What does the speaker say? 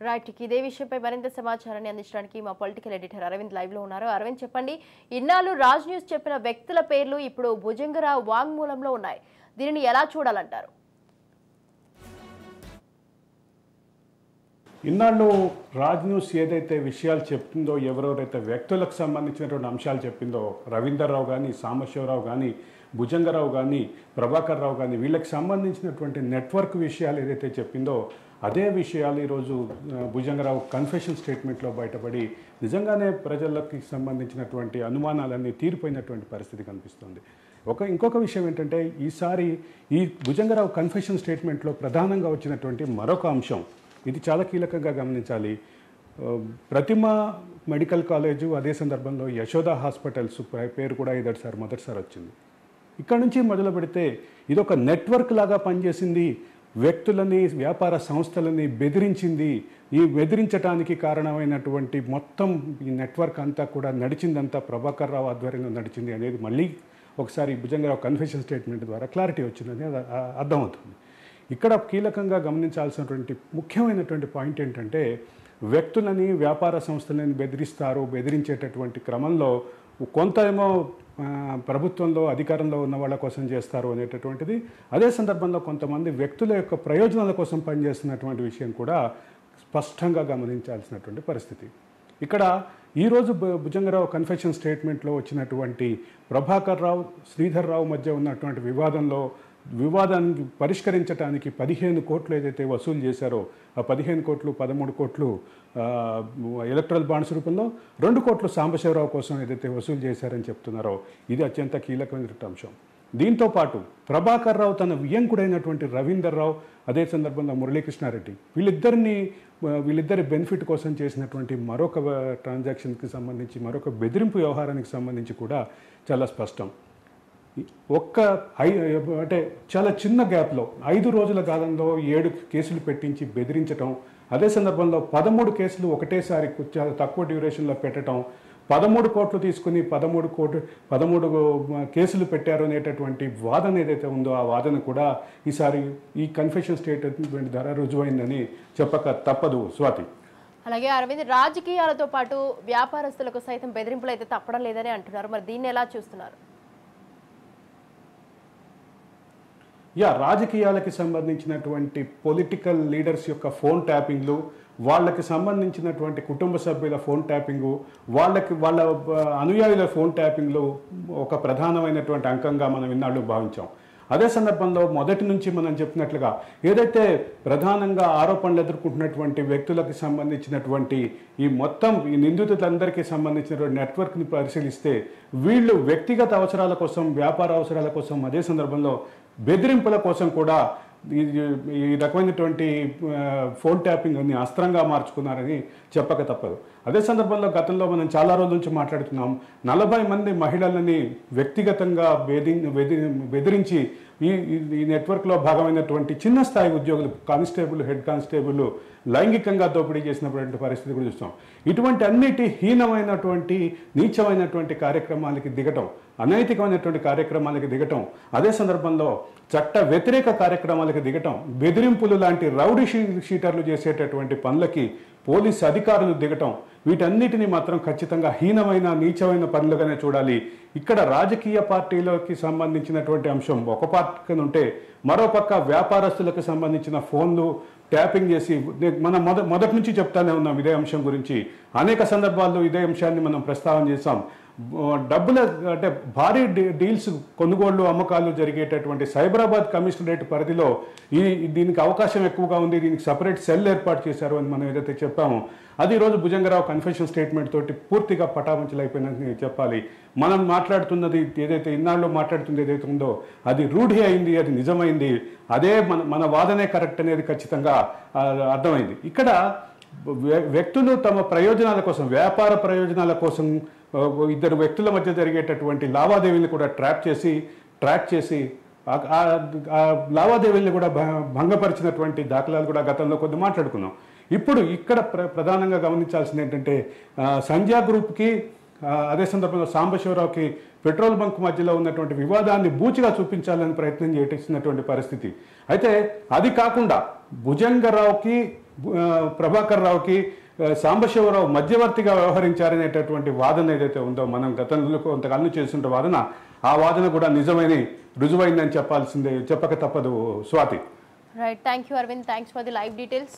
Right ఇదే విషయంపై మరింత సమాచారాన్ని అందించడానికి మా పొలిటికల్ ఎడిటర్ అరవింద్ లైవ్ లో ఉన్నారు. అరవింద్ చెప్పండి, ఇన్నాళ్ళు రాజ్ న్యూస్ చెప్పిన వ్యక్తుల పేర్లు ఇప్పుడు భుజంగరావు వాంగ్మూలంలో ఉన్నాయి. దీనిని ఎలా చూడాలంటారు? ఇన్నాళ్ళు రాజ్ న్యూస్ ఏదైతే విషయాలు చెప్తుందో, ఎవరెవరైతే వ్యక్తులకు సంబంధించినటువంటి అంశాలు చెప్పిందో, రవీందర్ రావు కానీ, సాంబశివరావు కానీ, భుజంగరావు కానీ, ప్రభాకర్ రావు కానీ, వీళ్ళకి సంబంధించినటువంటి నెట్వర్క్ విషయాలు ఏదైతే చెప్పిందో అదే విషయాలు ఈరోజు భుజంగరావు కన్ఫెషన్ స్టేట్మెంట్లో బయటపడి నిజంగానే ప్రజలకి సంబంధించినటువంటి అనుమానాలన్నీ తీరిపోయినటువంటి పరిస్థితి కనిపిస్తుంది. ఇంకొక విషయం ఏంటంటే, ఈసారి ఈ భుజంగరావు కన్ఫెషన్ స్టేట్మెంట్లో ప్రధానంగా వచ్చినటువంటి మరొక అంశం, ఇది చాలా కీలకంగా గమనించాలి. ప్రతిమ మెడికల్ కాలేజు, అదే సందర్భంలో యశోద హాస్పిటల్స్ పేరు కూడా మొదటిసారి వచ్చింది. ఇక్కడ నుంచి మొదలు పెడితే ఇదొక నెట్వర్క్ లాగా పనిచేసింది, వ్యక్తులని, వ్యాపార సంస్థలని బెదిరించింది. ఈ బెదిరించడానికి కారణమైనటువంటి మొత్తం ఈ నెట్వర్క్ అంతా కూడా నడిచిందంతా ప్రభాకర్ రావు ఆధ్వర్యంలో నడిచింది అనేది మళ్ళీ ఒకసారి భుజంగరావు కన్ఫెషన్ స్టేట్మెంట్ ద్వారా క్లారిటీ వచ్చిందని అర్థమవుతుంది. ఇక్కడ కీలకంగా గమనించాల్సినటువంటి ముఖ్యమైనటువంటి పాయింట్ ఏంటంటే, వ్యక్తులని, వ్యాపార సంస్థలని బెదిరించేటటువంటి క్రమంలో కొంత ఏమో ప్రభుత్వంలో అధికారంలో ఉన్న వాళ్ళ కోసం చేస్తారు అనేటటువంటిది, అదే సందర్భంలో కొంతమంది వ్యక్తుల యొక్క ప్రయోజనాల కోసం పనిచేస్తున్నటువంటి విషయం కూడా స్పష్టంగా గమనించాల్సినటువంటి పరిస్థితి. ఇక్కడ ఈరోజు భుజంగరావు కన్ఫెషన్ స్టేట్మెంట్లో వచ్చినటువంటి ప్రభాకర్ రావు, శ్రీధర్ రావు మధ్య ఉన్నటువంటి వివాదాన్ని పరిష్కరించడానికి 15 కోట్లు ఏదైతే వసూలు చేశారో, ఆ 15 కోట్లు 13 కోట్లు ఎలక్ట్రల్ బాండ్స్ రూపంలో, 2 కోట్లు సాంబశివరావు కోసం ఏదైతే వసూలు చేశారని చెప్తున్నారో ఇది అత్యంత కీలకమైనటువంటి అంశం. దీంతోపాటు ప్రభాకర్ రావు తన వియ్యంకుడైనటువంటి రవీందర్ రావు, అదే సందర్భంలో మురళీకృష్ణారెడ్డి, వీళ్ళిద్దరి బెనిఫిట్ కోసం చేసినటువంటి మరొక ట్రాన్సాక్షన్కి సంబంధించి, మరొక బెదిరింపు వ్యవహారానికి సంబంధించి కూడా చాలా స్పష్టం. అంటే చాలా చిన్న గ్యాప్లో 5 రోజుల కాలంలో 7 కేసులు పెట్టించి బెదిరించటం, అదే సందర్భంలో 13 కేసులు ఒకటేసారి చాలా తక్కువ డ్యూరేషన్లో పెట్టడం, 13 కోట్లు తీసుకుని 13 కేసులు పెట్టారు అనేటటువంటి వాదన ఏదైతే ఉందో ఆ వాదన కూడా ఈసారి ఈ కన్ఫెషన్ స్టేట్మెంట్ ద్వారా రుజువైందని చెప్పక తప్పదు. స్వాతి. అలాగే అరవింద్, రాజకీయాలతో పాటు వ్యాపారస్తులకు సైతం బెదిరింపులు అయితే తప్పడం లేదని అంటున్నారు. మరి దీన్ని ఎలా చూస్తున్నారు? రాజకీయాలకి సంబంధించినటువంటి పొలిటికల్ లీడర్స్ యొక్క ఫోన్ ట్యాపింగ్లు, వాళ్ళకి సంబంధించినటువంటి కుటుంబ సభ్యుల ఫోన్ ట్యాపింగు, వాళ్ళ అనుయాయుల ఫోన్ ట్యాపింగ్లు ఒక ప్రధానమైనటువంటి అంకంగా మనం ఇన్నాళ్ళు భావించాం. అదే సందర్భంలో మొదటి నుంచి మనం చెప్పినట్లుగా ఏదైతే ప్రధానంగా ఆరోపణలు ఎదుర్కొంటున్నటువంటి వ్యక్తులకు సంబంధించినటువంటి ఈ నిందితులందరికీ సంబంధించినటువంటి నెట్వర్క్ని పరిశీలిస్తే వీళ్ళు వ్యక్తిగత అవసరాల కోసం, వ్యాపార అవసరాల కోసం, అదే సందర్భంలో బెదిరింపుల కోసం కూడా ఈ రకమైనటువంటి ఫోన్ ట్యాపింగ్ అని అస్త్రంగా మార్చుకున్నారని చెప్పక తప్పదు. అదే సందర్భంలో గతంలో మనం చాలా రోజుల నుంచి మాట్లాడుతున్నాం, 40 మంది మహిళలని వ్యక్తిగతంగా బెదిరించి ఈ నెట్వర్క్లో భాగమైనటువంటి చిన్న స్థాయి ఉద్యోగులు, కానిస్టేబుల్, హెడ్ కానిస్టేబుల్ లైంగికంగా దోపిడీ చేసినటువంటి పరిస్థితి కూడా చూస్తాం. ఇటువంటి అన్నిటి హీనమైనటువంటి, నీచమైనటువంటి కార్యక్రమాలకి దిగటం, అనైతికమైనటువంటి కార్యక్రమాలకి దిగటం, అదే సందర్భంలో చట్ట వ్యతిరేక కార్యక్రమాలకు దిగటం, బెదిరింపులు లాంటి రౌడీ షీటర్లు చేసేటటువంటి పనులకి పోలీసు అధికారులు దిగటం, వీటన్నిటిని మాత్రం ఖచ్చితంగా హీనమైన, నీచమైన పనులుగానే చూడాలి. ఇక్కడ రాజకీయ పార్టీలకి సంబంధించినటువంటి అంశం ఒక పక్కన ఉంటే, మరోపక్క వ్యాపారస్తులకు సంబంధించిన ఫోన్లు ట్యాపింగ్ చేసి, మనం మొదటి నుంచి చెప్తానే ఉన్నాం ఇదే అంశం గురించి. అనేక సందర్భాల్లో ఇదే అంశాన్ని మనం ప్రస్తావన చేసాం. అంటే భారీ డీల్స్, కొనుగోళ్లు, అమ్మకాలు జరిగేటటువంటి సైబరాబాద్ కమిషనరేట్ పరిధిలో దీనికి అవకాశం ఎక్కువగా ఉంది, దీనికి సపరేట్ సెల్ ఏర్పాటు చేశారు అని మనం ఏదైతే చెప్పామో అది ఈరోజు భుజంగరావు కన్ఫెషన్ స్టేట్మెంట్ తోటి పూర్తిగా పటాపంచలైపోయిందని చెప్పాలి. మనం మాట్లాడుతున్నది ఏదైతే, ఇన్నాళ్ళు మాట్లాడుతుంది ఏదైతే ఉందో అది రూఢి అయింది, అది నిజమైంది, అదే మన వాదనే కరెక్ట్ అనేది ఖచ్చితంగా అర్థమైంది. ఇక్కడ వ్యక్తులు తమ ప్రయోజనాల కోసం, వ్యాపార ప్రయోజనాల కోసం ఇద్దరు వ్యక్తుల మధ్య జరిగేటటువంటి లావాదేవీలను కూడా ట్రాక్ చేసి ఆ లావాదేవీలను కూడా భంగపరిచినటువంటి దాఖలాలు కూడా గతంలో కొద్ది మాట్లాడుకున్నాం. ఇప్పుడు ఇక్కడ ప్రధానంగా గమనించాల్సింది ఏంటంటే, సంధ్యా గ్రూప్కి, అదే సందర్భంలో సాంబశివరావుకి పెట్రోల్ బంక్ మధ్యలో ఉన్నటువంటి వివాదాన్ని బూచిగా చూపించాలని ప్రయత్నం చేసినటువంటి పరిస్థితి. అయితే అది కాకుండా భుజంగరావుకి ప్రభాకర్ రావుకి సాంబశివరావు మధ్యవర్తిగా వ్యవహరించారనేటటువంటి వాదన ఏదైతే ఉందో మనం గతంలో కొంతకాలం చేస్తుంటే వాదన, ఆ వాదన కూడా నిజమైన రుజువైందని చెప్పక తప్పదు Swathi. Right, thank you Aravind, thanks for the live details.